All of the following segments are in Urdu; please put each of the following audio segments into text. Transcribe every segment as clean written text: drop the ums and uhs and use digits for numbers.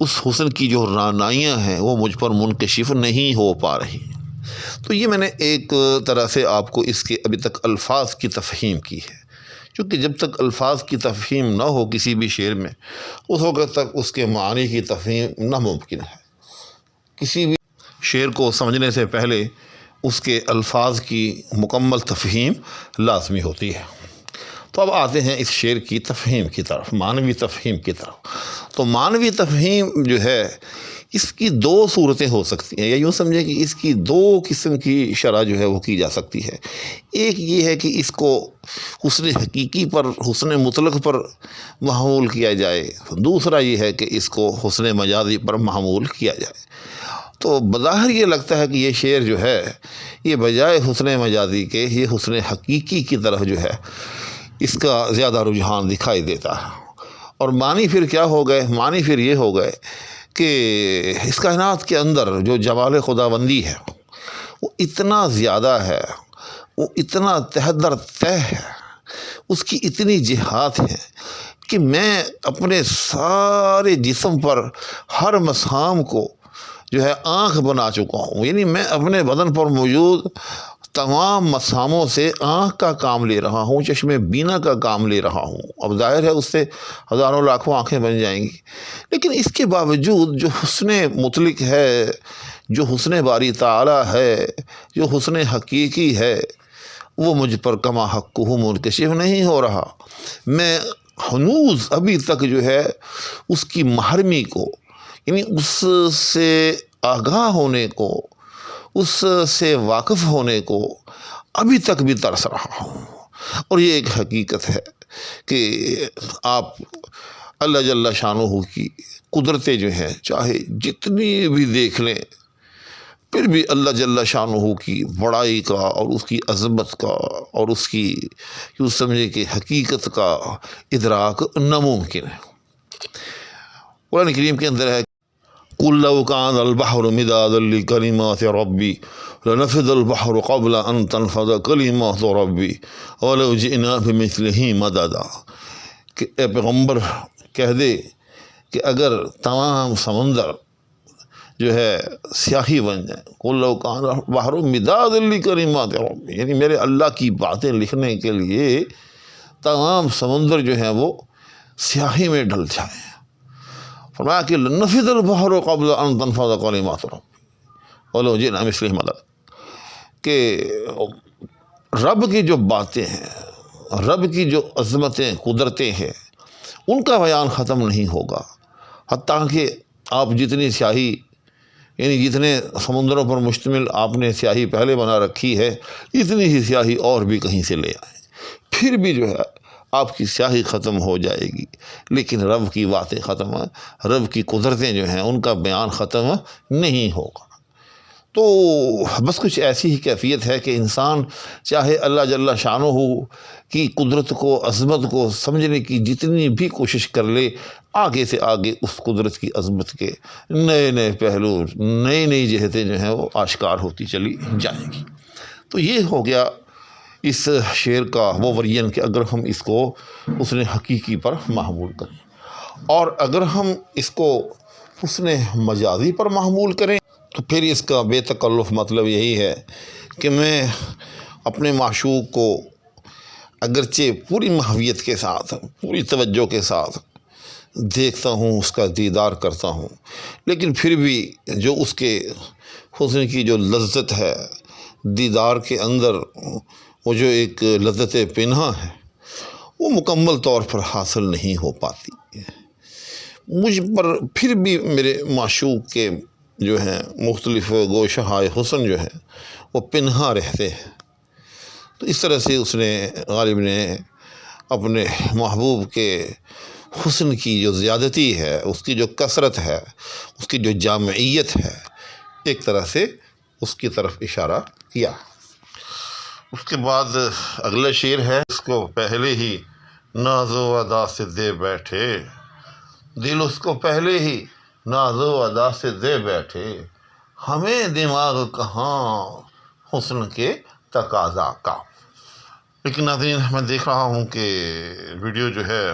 اس حسن کی جو رعنائیاں ہیں وہ مجھ پر منکشف نہیں ہو پا رہی۔ تو یہ میں نے ایک طرح سے آپ کو اس کے ابھی تک الفاظ کی تفہیم کی ہے، کیونکہ جب تک الفاظ کی تفہیم نہ ہو کسی بھی شعر میں، اس وقت تک اس کے معنی کی تفہیم ناممکن ہے۔ کسی بھی شعر کو سمجھنے سے پہلے اس کے الفاظ کی مکمل تفہیم لازمی ہوتی ہے۔ تو اب آتے ہیں اس شعر کی تفہیم کی طرف، معنوی تفہیم کی طرف۔ تو معنوی تفہیم جو ہے اس کی دو صورتیں ہو سکتی ہیں، یا یوں سمجھیں کہ اس کی دو قسم کی شرح جو ہے وہ کی جا سکتی ہے۔ ایک یہ ہے کہ اس کو حسن حقیقی پر، حسن مطلق پر محمول کیا جائے، دوسرا یہ ہے کہ اس کو حسن مجازی پر محمول کیا جائے۔ تو بظاہر یہ لگتا ہے کہ یہ شعر جو ہے یہ بجائے حسن مجازی کے یہ حسن حقیقی کی طرف جو ہے اس کا زیادہ رجحان دکھائی دیتا ہے۔ اور معنی پھر کیا ہو گئے؟ معنی پھر یہ ہو گئے کہ اس کائنات کے اندر جو جمال خداوندی ہے وہ اتنا زیادہ ہے، وہ اتنا تہ در تہ ہے، اس کی اتنی جہات ہیں کہ میں اپنے سارے جسم پر ہر مسام کو جو ہے آنکھ بنا چکا ہوں، یعنی میں اپنے بدن پر موجود تمام مساموں سے آنکھ کا کام لے رہا ہوں، چشم بینا کا کام لے رہا ہوں۔ اب ظاہر ہے اس سے ہزاروں لاکھوں آنکھیں بن جائیں گی، لیکن اس کے باوجود جو حسن مطلق ہے، جو حسن باری تعالی ہے، جو حسن حقیقی ہے، وہ مجھ پر کما حق منکشف نہیں ہو رہا۔ میں ہنوز ابھی تک جو ہے اس کی محرمی کو، یعنی اس سے آگاہ ہونے کو، اس سے واقف ہونے کو ابھی تک بھی ترس رہا ہوں۔ اور یہ ایک حقیقت ہے کہ آپ اللہ جل شانہ کی قدرتیں جو ہیں چاہے جتنی بھی دیکھ لیں، پھر بھی اللہ جل شانہ کی بڑائی کا اور اس کی عظمت کا اور اس کی یوں سمجھے کہ حقیقت کا ادراک ناممکن ہے۔ قرآن کریم کے اندر ہے قُل لَوْ كَانَ الْبَحْرُ مِدَادًا لِكَلِمَاتِ رَبِّي لَنَفِدَ الْبَحْرُ قَبْلَ أَن تَنفَدَ كَلِمَاتُ رَبِّي وَلَوْ جِئْنَا بِمِثْلِهِ مَدَدًا، کہ اے پیغمبر کہہ دے کہ اگر تمام سمندر جو ہے سیاہی بن جائیں، قُل لَوْ كَانَ الْبَحْرُ مِدَادًا لِكَلِمَاتِ رَبِّي، یعنی میرے اللہ کی باتیں لکھنے کے لیے تمام سمندر جو ہیں وہ سیاہی میں ڈل جائیں، فرمایا کہ لنفد البحر قبل ان تنفذ کلمات ربی ولو جئنا بمثلہ مددا، کہ رب کی جو باتیں ہیں، رب کی جو عظمتیں، قدرتیں ہیں، ان کا بیان ختم نہیں ہوگا، حتیٰ کہ آپ جتنی سیاہی، یعنی جتنے سمندروں پر مشتمل آپ نے سیاہی پہلے بنا رکھی ہے، اتنی ہی سیاہی اور بھی کہیں سے لے آئیں، پھر بھی جو ہے آپ کی سیاہی ختم ہو جائے گی، لیکن رب کی باتیں ختم، رب کی قدرتیں جو ہیں ان کا بیان ختم نہیں ہوگا۔ تو بس کچھ ایسی ہی کیفیت ہے کہ انسان چاہے اللہ جل شانہ کی قدرت کو، عظمت کو سمجھنے کی جتنی بھی کوشش کر لے، آگے سے آگے اس قدرت کی عظمت کے نئے نئے پہلو، نئی نئی جہتیں جو ہیں وہ آشکار ہوتی چلی جائیں گی۔ تو یہ ہو گیا اس شعر کا وہ ورژن کہ اگر ہم اس کو حسن حقیقی پر محمول کریں، اور اگر ہم اس کو حسن مجازی پر محمول کریں تو پھر اس کا بے تکلف مطلب یہی ہے کہ میں اپنے معشوق کو اگرچہ پوری محویت کے ساتھ، پوری توجہ کے ساتھ دیکھتا ہوں، اس کا دیدار کرتا ہوں، لیکن پھر بھی جو اس کے حسن کی جو لذت ہے دیدار کے اندر، وہ جو ایک لذت پنہاں ہے، وہ مکمل طور پر حاصل نہیں ہو پاتی، مجھ پر پھر بھی میرے معشوق کے جو ہیں مختلف گوشہائے حسن جو ہیں وہ پنہاں رہتے ہیں۔ تو اس طرح سے اس نے، غالب نے، اپنے محبوب کے حسن کی جو زیادتی ہے، اس کی جو کثرت ہے، اس کی جو جامعیت ہے، ایک طرح سے اس کی طرف اشارہ کیا۔ اس کے بعد اگلا شعر ہے، اس کو پہلے ہی ناز و ادا سے دے بیٹھے، دل اس کو پہلے ہی ناز و ادا سے دے بیٹھے، ہمیں دماغ کہاں حسن کے تقاضا کا۔ لیکن ناظرین، میں دیکھ رہا ہوں کہ ویڈیو جو ہے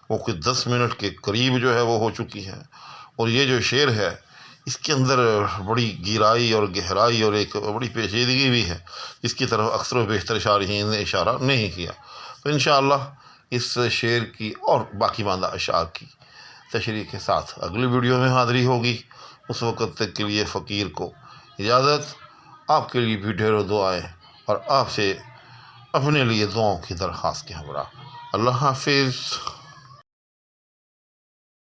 وہ کوئی 10 منٹ کے قریب جو ہے وہ ہو چکی ہے، اور یہ جو شعر ہے اس کے اندر بڑی گہرائی اور گہرائی اور ایک بڑی پیچیدگی بھی ہے، جس کی طرف اکثر و بیشتر شارحین نے اشارہ نہیں کیا۔ تو انشاءاللہ اس شعر کی اور باقی ماندہ اشعار کی تشریح کے ساتھ اگلی ویڈیو میں حاضری ہوگی۔ اس وقت تک کے لیے فقیر کو اجازت، آپ کے لیے بھی ڈھیروں دعائیں، اور آپ سے اپنے لیے دعاؤں کی درخواست کے ہمراہ۔ اللہ حافظ۔